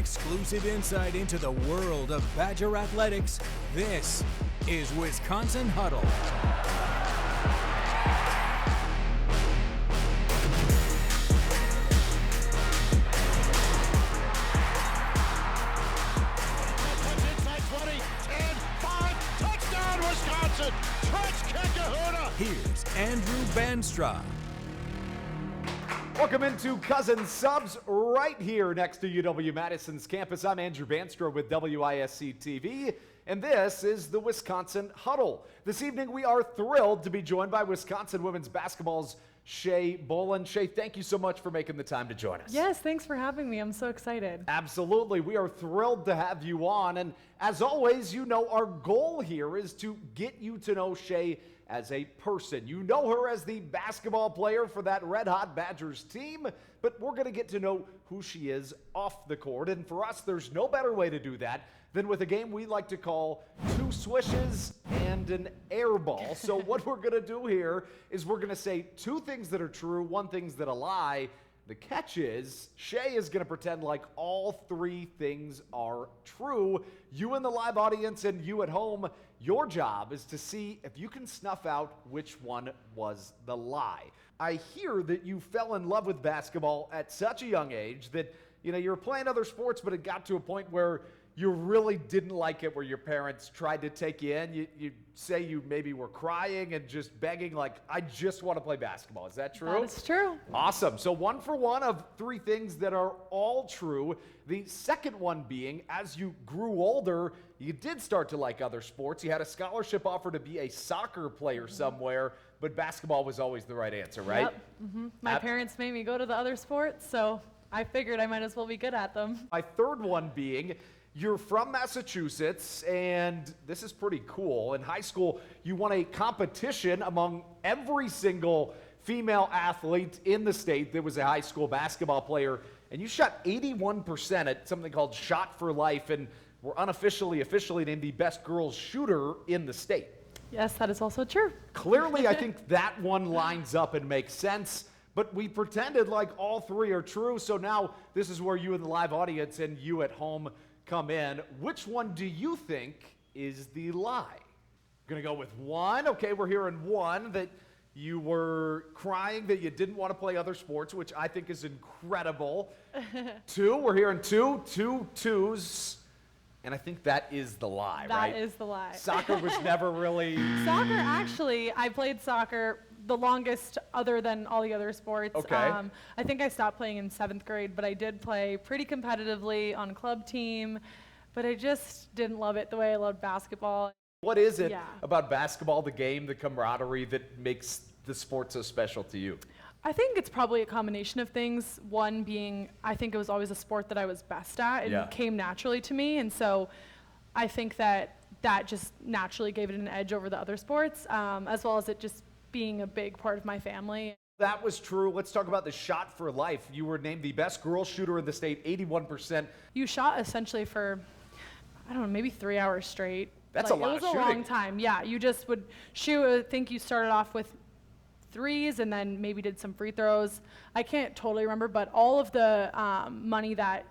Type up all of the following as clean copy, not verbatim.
Exclusive insight into the world of Badger athletics. This is Wisconsin Huddle. Wisconsin, Trench kick Kahuna. Here's Andrew Banstra. Welcome into Cousin Subs right here next to UW-Madison's campus. I'm Andrew Banstra with WISC TV, and this is the Wisconsin Huddle. This evening we are thrilled to be joined by Wisconsin women's basketball's Shay Bollin. Shay, thank you so much for making the time to join us. Yes, thanks for having me. I'm so excited. Absolutely. We are thrilled to have you on. And as always, you know our goal here is to get you to know Shay as a person. You know her as the basketball player for that Red Hot Badgers team, but we're going to get to know who she is off the court. And for us, there's no better way to do that than with a game we like to call two swishes and an air ball. So what we're going to do here is we're going to say two things that are true, one thing's that a lie. The catch is Shay is going to pretend like all three things are true. You in the live audience and you at home, your job is to see if you can snuff out which one was the lie. I hear that you fell in love with basketball at such a young age that, you were playing other sports, but it got to a point where you really didn't like it, where your parents tried to take you in. You say you maybe were crying and just begging, like, I just want to play basketball. Is that true? That is true. Awesome. So 1 for 1 of 3 things that are all true. The second one being, as you grew older, you did start to like other sports. You had a scholarship offer to be a soccer player somewhere, but basketball was always the right answer, right? Yep. My parents made me go to the other sports, so I figured I might as well be good at them. My third one being, you're from Massachusetts, and this is pretty cool. In high school, you won a competition among every single female athlete in the state that was a high school basketball player, and you shot 81% at something called Shot for Life, and were officially named the best girls shooter in the state. Yes, that is also true. Clearly, I think that one lines up and makes sense. But we pretended like all three are true, so now this is where you in the live audience and you at home come in. Which one do you think is the lie? We're going to go with 1. Okay, we're hearing 1, that you were crying that you didn't want to play other sports, which I think is incredible. 2, we're hearing 2 twos, and I think that is the lie, right? That is the lie. Soccer was never really... Soccer, actually, I played soccer the longest other than all the other sports. Okay. I think I stopped playing in 7th grade, but I did play pretty competitively on a club team, but I just didn't love it the way I loved basketball. What is it about basketball, the game, the camaraderie that makes the sport so special to you? I think it's probably a combination of things. One being, I think it was always a sport that I was best at and came naturally to me, and so I think that just naturally gave it an edge over the other sports, as well as it just being a big part of my family. That was true. Let's talk about the Shot for Life. You were named the best girls shooter in the state, 81%. You shot essentially for, I don't know, maybe 3 hours straight. That's a lot of shooting. It was a long time. Yeah, you just would shoot. I think you started off with threes and then maybe did some free throws. I can't totally remember, but all of the money that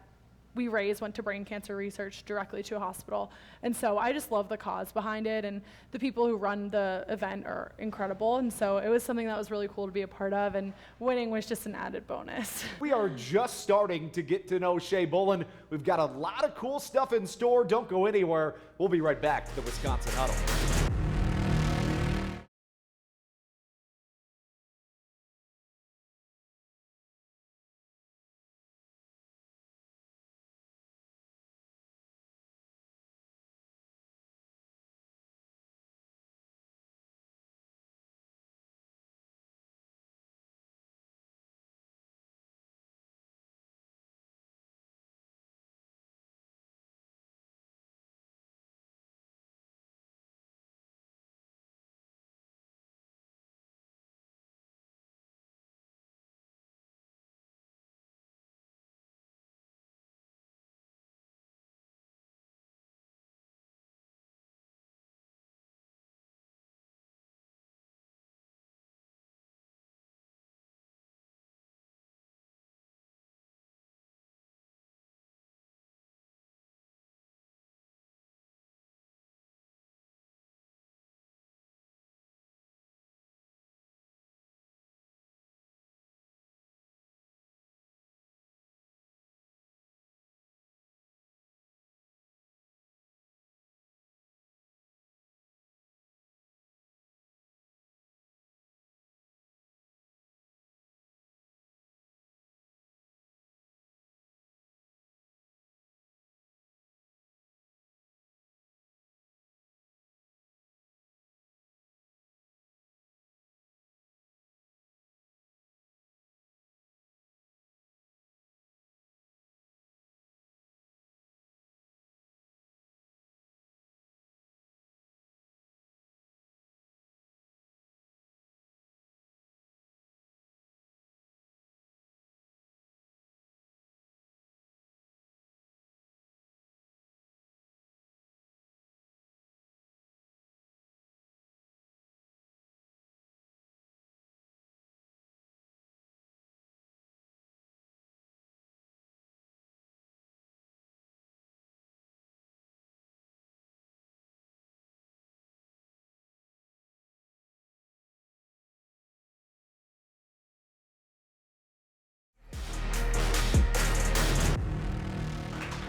we raised went to brain cancer research directly to a hospital. And so I just love the cause behind it, and the people who run the event are incredible. And so it was something that was really cool to be a part of, and winning was just an added bonus. We are just starting to get to know Shay Bollin. We've got a lot of cool stuff in store. Don't go anywhere. We'll be right back to the Wisconsin Huddle.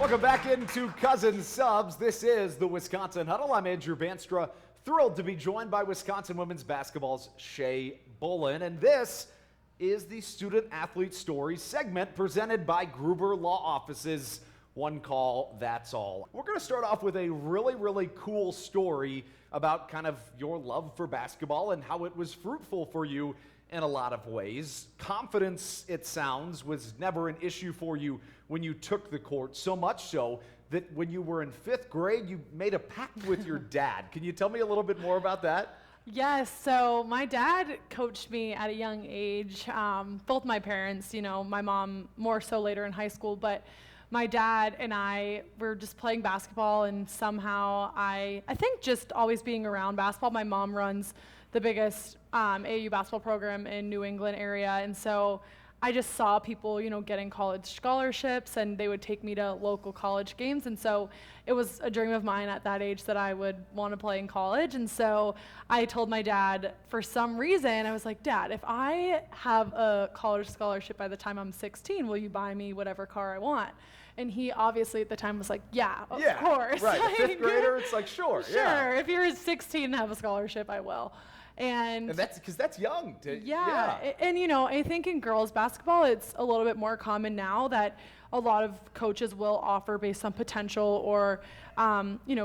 Welcome back into Cousin Subs. This is the Wisconsin Huddle. I'm Andrew Banstra, thrilled to be joined by Wisconsin women's basketball's Shay Bollin, and this is the Student Athlete Stories segment presented by Gruber Law Offices. One call, that's all. We're going to start off with a really cool story about kind of your love for basketball and how it was fruitful for you in a lot of ways. Confidence, it sounds, was never an issue for you when you took the court, so much so that when you were in 5th grade, you made a pact with your dad. Can you tell me a little bit more about that? Yes, so my dad coached me at a young age. Both my parents, my mom more so later in high school, but my dad and I were just playing basketball, and somehow I think just always being around basketball. My mom runs the biggest AAU basketball program in New England area, and so I just saw people, getting college scholarships, and they would take me to local college games, and so it was a dream of mine at that age that I would want to play in college. And so I told my dad, for some reason, I was like, Dad, if I have a college scholarship by the time I'm 16, will you buy me whatever car I want? And he obviously at the time was like, yeah, of course. Right, a 5th grader, it's like, sure, Sure, if you're 16 and have a scholarship, I will. And that's because that's young. And I think in girls basketball, it's a little bit more common now that a lot of coaches will offer based on potential, or,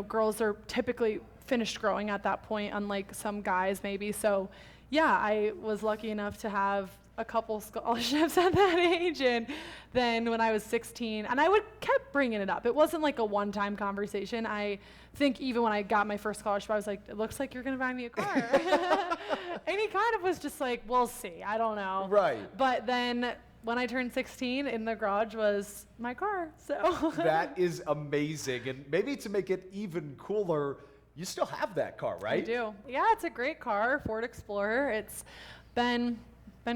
girls are typically finished growing at that point, unlike some guys maybe. So, I was lucky enough to have a couple scholarships at that age, and then when I was 16, and I kept bringing it up. It wasn't like a one-time conversation. I think even when I got my first scholarship, I was like, it looks like you're gonna buy me a car. And he kind of was just like, we'll see, I don't know. Right. But then when I turned 16, in the garage was my car, so. That is amazing, and maybe to make it even cooler, you still have that car, right? I do. Yeah, it's a great car, Ford Explorer. It's been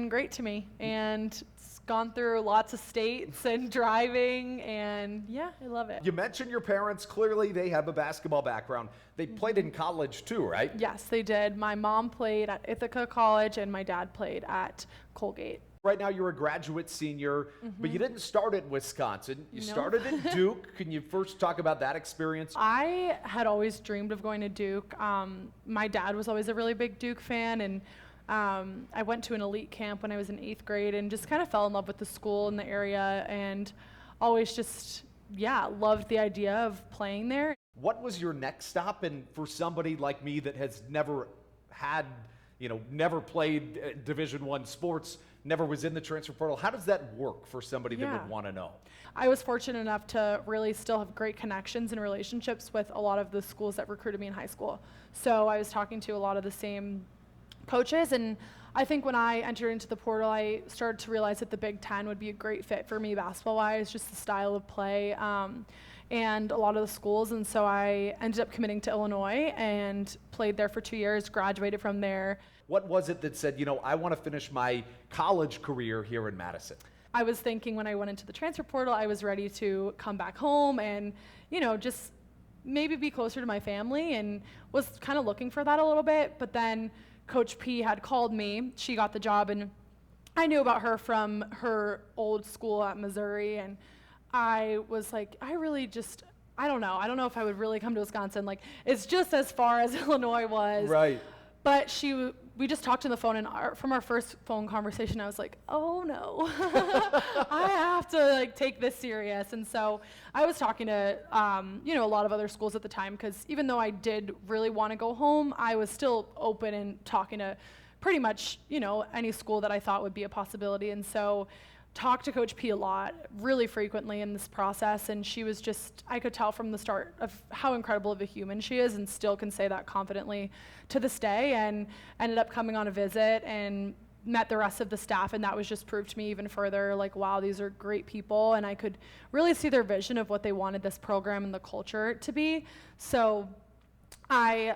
great to me, and it's gone through lots of states and driving, and I love it. You mentioned your parents. Clearly they have a basketball background. They played in college too, right? Yes, they did. My mom played at Ithaca College, and my dad played at Colgate. Right now you're a graduate senior, but you didn't start at Wisconsin. You started at Duke. Can you first talk about that experience? I had always dreamed of going to Duke. My dad was always a really big Duke fan, and I went to an elite camp when I was in 8th grade and just kind of fell in love with the school and the area, and always just, loved the idea of playing there. What was your next stop? And for somebody like me that has never had, never played Division I sports, never was in the transfer portal, how does that work for somebody that would want to know? I was fortunate enough to really still have great connections and relationships with a lot of the schools that recruited me in high school. So I was talking to a lot of the same coaches, and I think when I entered into the portal, I started to realize that the Big Ten would be a great fit for me basketball-wise, just the style of play, and a lot of the schools. And so I ended up committing to Illinois and played there for 2 years, graduated from there. What was it that said, I want to finish my college career here in Madison? I was thinking when I went into the transfer portal, I was ready to come back home and, just maybe be closer to my family, and was kind of looking for that a little bit. But then Coach P had called me. She got the job, and I knew about her from her old school at Missouri, and I was like, I don't know. I don't know if I would really come to Wisconsin. Like, it's just as far as Illinois was. Right. But we just talked on the phone, and from our first phone conversation, I was like, oh no, I have to take this serious. And so I was talking to, a lot of other schools at the time, because even though I did really want to go home, I was still open and talking to pretty much, any school that I thought would be a possibility. And so talked to Coach P a lot, really frequently in this process, and she was just, I could tell from the start of how incredible of a human she is, and still can say that confidently to this day, and ended up coming on a visit and met the rest of the staff, and that was just proved to me even further, wow, these are great people, and I could really see their vision of what they wanted this program and the culture to be. So I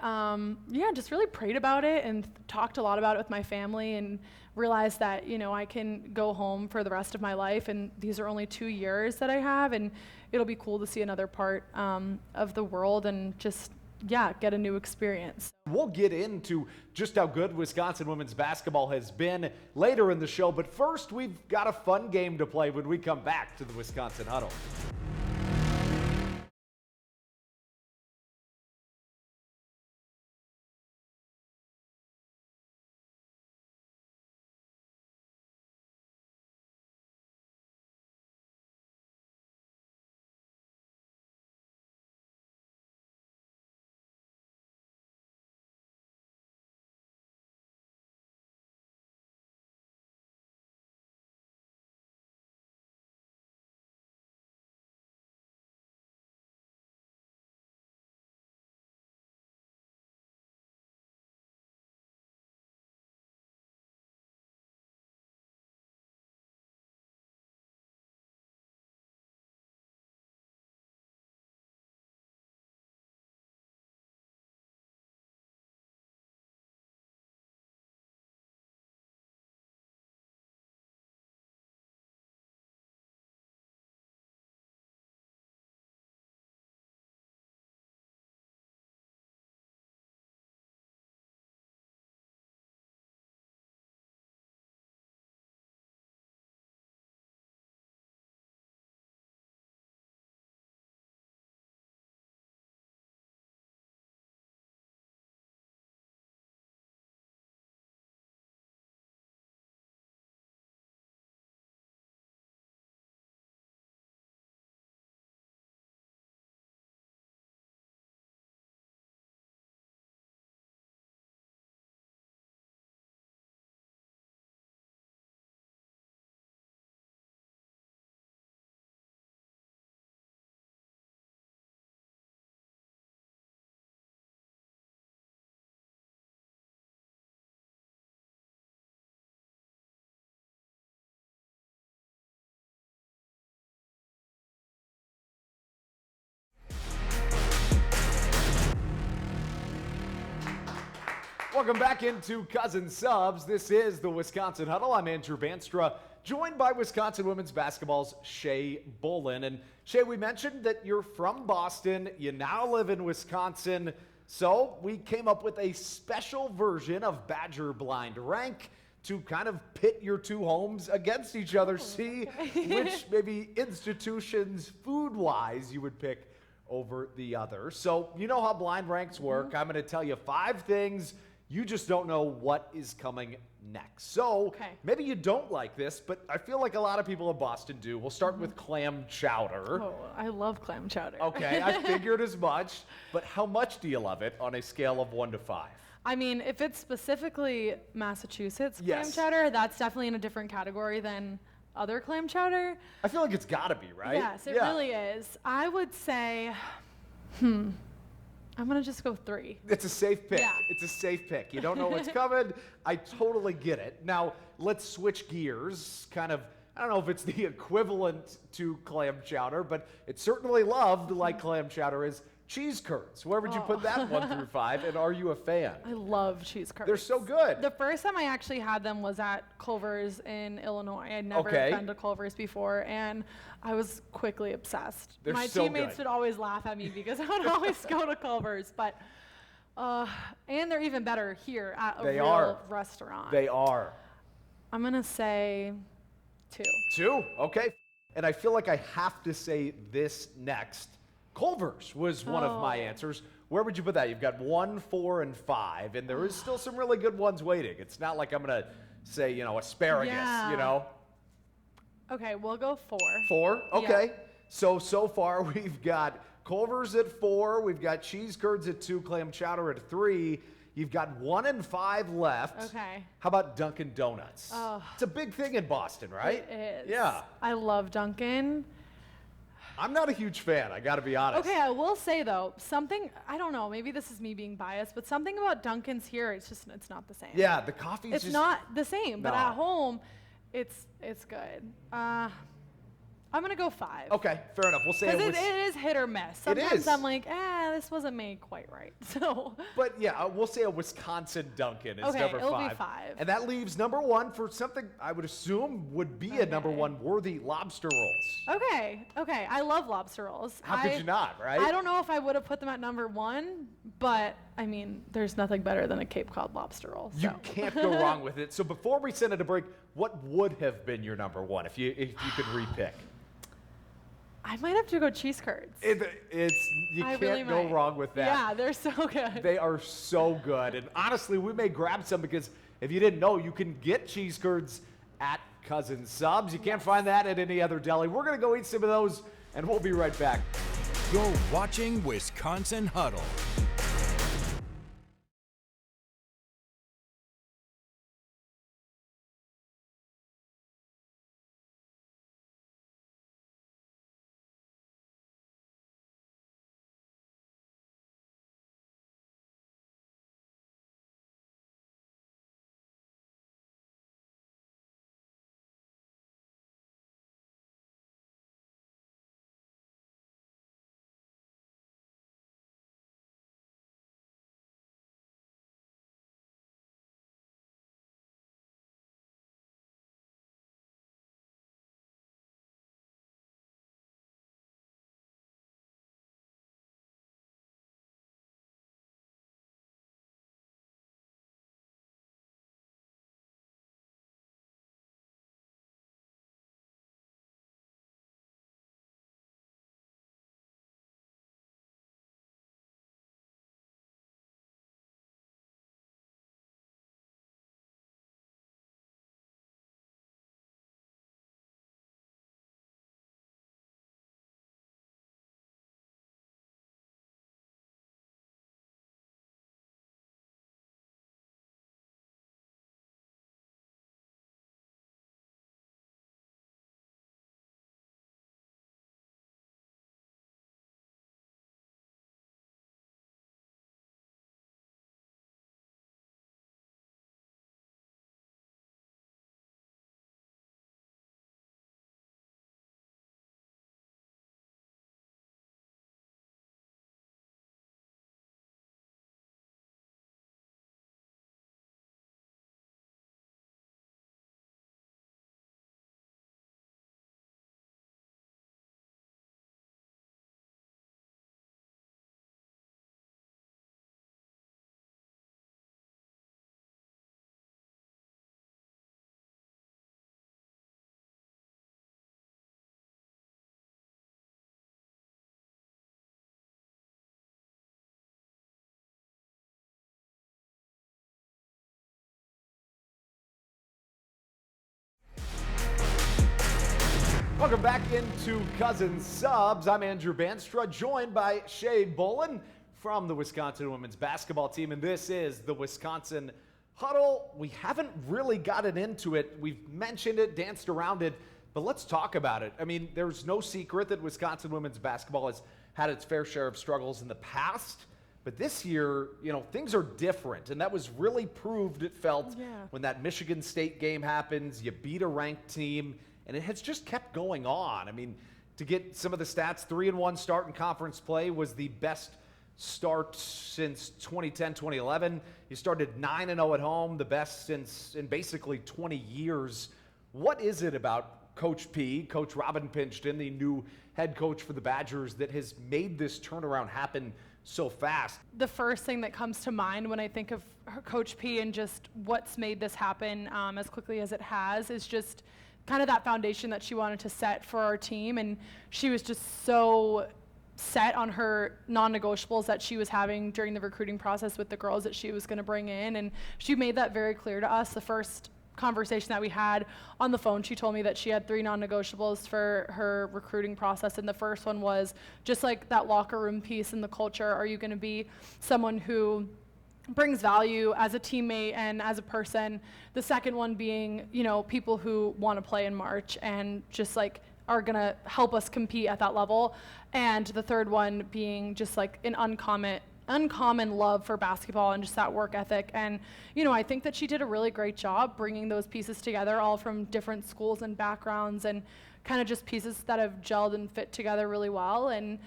just really prayed about it and talked a lot about it with my family, and realized that, I can go home for the rest of my life, and these are only 2 years that I have, and it'll be cool to see another part of the world and just, get a new experience. We'll get into just how good Wisconsin women's basketball has been later in the show, but first we've got a fun game to play when we come back to the Wisconsin Huddle. Welcome back into Cousin Subs. This is the Wisconsin Huddle. I'm Andrew Banstra, joined by Wisconsin women's basketball's Shay Bollin. And Shay, we mentioned that you're from Boston. You now live in Wisconsin. So we came up with a special version of Badger Blind Rank to kind of pit your two homes against each other, see which maybe institutions food-wise you would pick over the other. So you know how blind ranks work. I'm going to tell you 5 things. You just don't know what is coming next. So maybe you don't like this, but I feel like a lot of people in Boston do. We'll start with clam chowder. Oh, I love clam chowder. Okay, I figured as much. But how much do you love it on a scale of 1 to 5? I mean, if it's specifically Massachusetts clam chowder, that's definitely in a different category than other clam chowder. I feel like it's got to be, right? Yes, it really is. I would say, I'm going to just go 3. It's a safe pick. Yeah. It's a safe pick. You don't know what's coming. I totally get it. Now, let's switch gears. Kind of, I don't know if it's the equivalent to clam chowder, but it's certainly loved like clam chowder is cheese curds. Where would you put that 1 through 5? And are you a fan? I love cheese curds. They're so good. The first time I actually had them was at Culver's in Illinois. I'd never been to Culver's before, and I was quickly obsessed. They're My so teammates good. would always laugh at me because I would always go to Culver's, but and they're even better here at a real restaurant. They are. I'm gonna say 2. 2? Okay. And I feel like I have to say this next. Culver's was one of my answers. Where would you put that? You've got 1, 4, and 5, and there is still some really good ones waiting. It's not like I'm going to say, you know, asparagus, you know? Okay, we'll go 4. 4? Okay. Yeah. So far we've got Culver's at 4, we've got cheese curds at 2, clam chowder at 3. You've got 1 and 5 left. Okay. How about Dunkin' Donuts? Oh. It's a big thing in Boston, right? It is. Yeah. I love Dunkin'. I'm not a huge fan, I gotta be honest. Okay, I will say though, something, I don't know, maybe this is me being biased, but something about Dunkin's here, it's not the same. Yeah, the coffee's It's just not the same, but No. at home, it's good. I'm gonna go 5. Okay, fair enough. We'll say Because it was, it is hit or miss. is. Sometimes I'm like, this wasn't made quite right. So but yeah, we'll say a Wisconsin Dunkin' is Okay, number it'll 5. be 5. And that leaves number 1 for something I would assume would be a number 1 worthy, lobster rolls. Okay, I love lobster rolls. How could you not, right? I don't know if I would have put them at number 1, but I mean, there's nothing better than a Cape Cod lobster roll. You So. can't go wrong with it. So before we send it to break, what would have been your number 1 if you could repick? I might have to go cheese curds. You I can't really go might. wrong with that. Yeah, they're so good. They are so good. And honestly, we may grab some because if you didn't know, you can get cheese curds at Cousin Subs. You can't find that at any other deli. We're going to go eat some of those, and we'll be right back. You're watching Wisconsin Huddle. Welcome back into Cousin Subs. I'm Andrew Banstra, joined by Shay Bollin from the Wisconsin women's basketball team, and this is the Wisconsin Huddle. We haven't really gotten into it. We've mentioned it, danced around it, but let's talk about it. I mean, there's no secret that Wisconsin women's basketball has had its fair share of struggles in the past, but this year, things are different, and that was really proved, it felt, when that Michigan State game happens. You beat a ranked team, and it has just kept going on. I mean, to get some of the stats, 3-1 start in conference play was the best start since 2010, 2011. You started 9-0 at home, the best in basically 20 years. What is it about Coach P, Coach Robin Pinchton, the new head coach for the Badgers, that has made this turnaround happen so fast? The first thing that comes to mind when I think of Coach P and just what's made this happen as quickly as it has is just kind of that foundation that she wanted to set for our team, and she was just so set on her non-negotiables that she was having during the recruiting process with the girls that she was going to bring in, and she made that very clear to us. The first conversation that we had on the phone, she told me that she had 3 non-negotiables for her recruiting process, and the first one was just like that locker room piece and the culture. Are you going to be someone who brings value as a teammate and as a person? The second one being, people who want to play in March and just like are going to help us compete at that level. And the third one being just like an uncommon love for basketball and just that work ethic. And, I think that she did a really great job bringing those pieces together, all from different schools and backgrounds, and kind of just pieces that have gelled and fit together really well. And,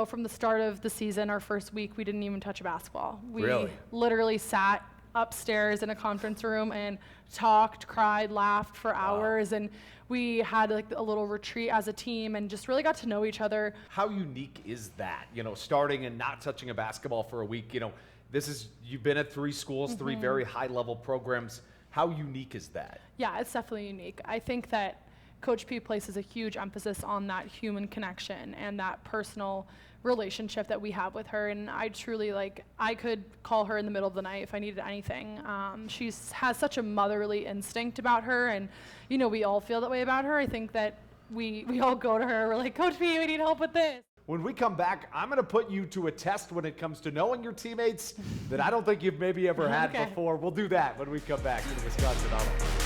from the start of the season, our first week, we didn't even touch a basketball. We literally sat upstairs in a conference room and talked, cried, laughed for hours, and we had like a little retreat as a team and just really got to know each other. How unique is that, starting and not touching a basketball for a week? You've been at 3 schools, 3 very high-level programs. How unique is that? Yeah, it's definitely unique. I think that Coach P places a huge emphasis on that human connection and that personal relationship that we have with her. And I truly, I could call her in the middle of the night if I needed anything. She has such a motherly instinct about her, and, we all feel that way about her. I think that we all go to her, we're like, Coach P, we need help with this. When we come back, I'm going to put you to a test when it comes to knowing your teammates that I don't think you've maybe ever had before. We'll do that when we come back to the Wisconsin Huddle.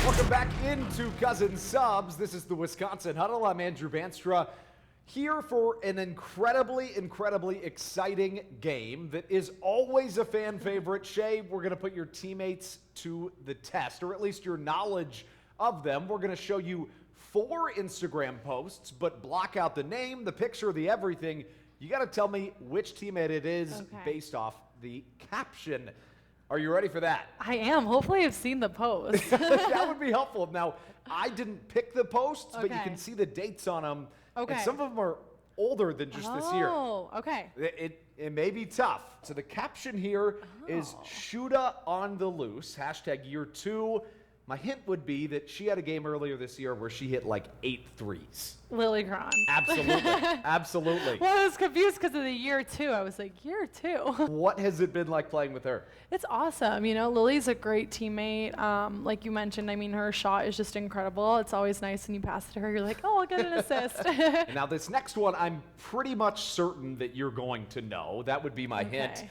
Welcome back into Cousin Subs. This is the Wisconsin Huddle. I'm Andrew Banstra. Here for an incredibly exciting game that is always a fan favorite. Shay, we're going to put your teammates to the test, or at least your knowledge of them. We're going to show you 4 Instagram posts, but block out the name, the picture, the everything. You got to tell me which teammate it is based off the caption. Are you ready for that? I am. Hopefully I've seen the post. That would be helpful. Now, I didn't pick the posts, but you can see the dates on them. Okay. And some of them are older than just this year. Oh, okay. It may be tough. So the caption here is Shoota on the loose, hashtag year 2. My hint would be that she had a game earlier this year where she hit like 8 threes. Lily Cron. Absolutely. Absolutely. Well, I was confused because of the year 2. I was like, year 2? What has it been like playing with her? It's awesome. You know, Lily's a great teammate. Like you mentioned, I mean, her shot is just incredible. It's always nice when you pass it to her. You're like, oh, I'll get an assist. Now, this next one, I'm pretty much certain that you're going to know. That would be my hint.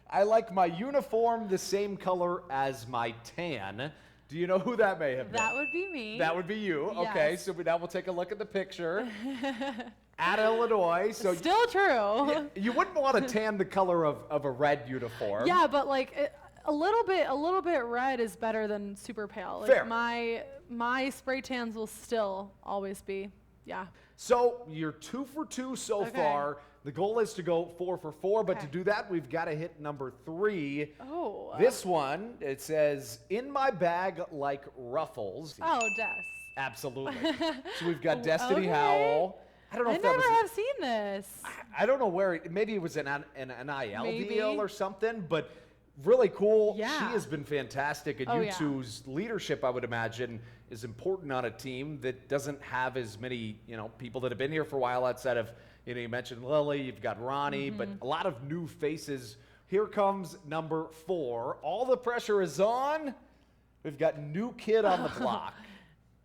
I like my uniform the same color as my tan. Do you know who that may have been? That would be me. That would be you. Yes. Okay, so now we'll take a look at the picture. At Illinois. So Still true. you wouldn't want to tan the color of a red uniform. Yeah, but like a little bit red is better than super pale. Like Fair. My spray tans will still always be, yeah. So you're 2 for 2 so far. The goal is to go 4 for 4, but to do that, we've got to hit number 3. Oh. This one, it says, in my bag like ruffles. Oh, Des. Absolutely. So we've got Destiny Howell. I don't know if that was. I never have seen this. I don't know where. Maybe it was an NIL Maybe. deal or something, but really cool. Yeah. She has been fantastic. And you two's leadership, I would imagine, is important on a team that doesn't have as many, people that have been here for a while outside of, you mentioned Lily, you've got Ronnie, but a lot of new faces. Here comes number 4. All the pressure is on. We've got new kid on the block.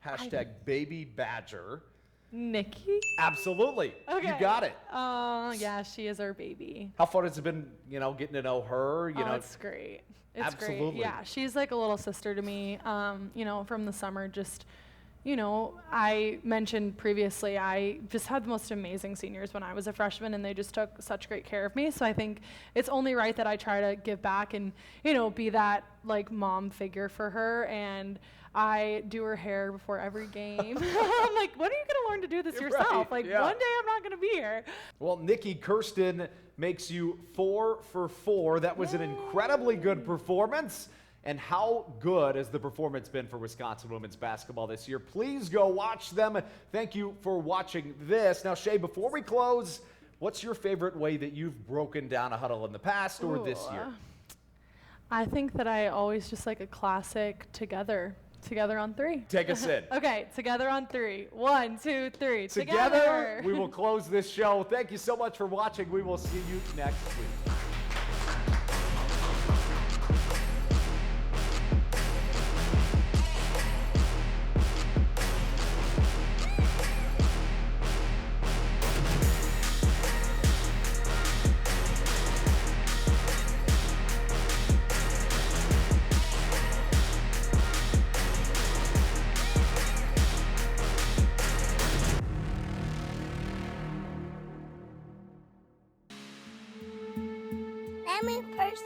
Hashtag baby badger. Nikki? Absolutely. Okay. You got it. Oh, yeah, she is our baby. How fun has it been, getting to know her? It's great. It's Absolutely. great. Yeah, she's like a little sister to me. From the summer, just, I mentioned previously, I just had the most amazing seniors when I was a freshman, and they just took such great care of me. So I think it's only right that I try to give back and, be that like mom figure for her. And I do her hair before every game. I'm like, when are you going to learn to do this yourself? One day I'm not going to be here. Well, Nikki Kirsten makes you 4 for 4. That was an incredibly good performance. And how good has the performance been for Wisconsin women's basketball this year? Please go watch them. Thank you for watching this. Now, Shay, before we close, what's your favorite way that you've broken down a huddle in the past or this year? I think that I always just like a classic together on 3. Take us in. Okay, together on 3. 1, 2, 3. Together, we will close this show. Thank you so much for watching. We will see you next week. Let me first